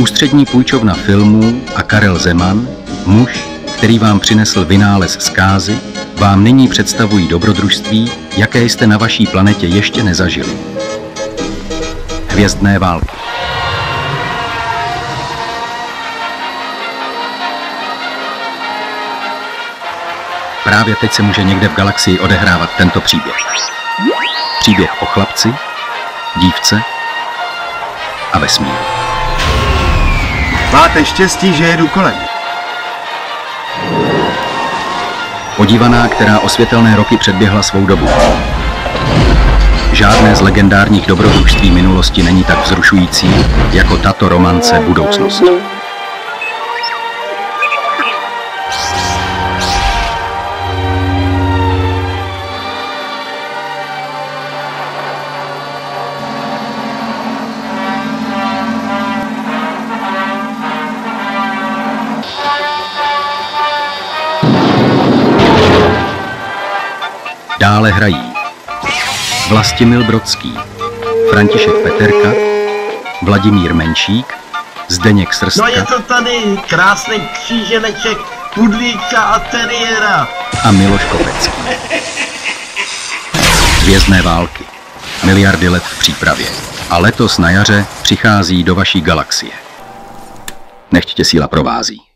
Ústřední půjčovna filmů a Karel Zeman, muž, který vám přinesl vynález zkázy, vám nyní představují dobrodružství, jaké jste na vaší planetě ještě nezažili. Hvězdné války. Právě teď se může někde v galaxii odehrávat tento příběh. Příběh o chlapci, dívce a vesmíru. Máte štěstí, že jedu kolem. Podívaná, která o světelné roky předběhla svou dobu. Žádné z legendárních dobrodružství minulosti není tak vzrušující, jako tato romance budoucnost. Dále hrají Vlastimil Brodský, František Peterka, Vladimír Menšík, Zdeněk Srstka. No je to tady, krásný kříženeček, pudlíka a teriéra. A Miloš Kopecký. Hvězdné války. Miliardy let v přípravě. A letos na jaře přichází do vaší galaxie. Nechť tě síla provází.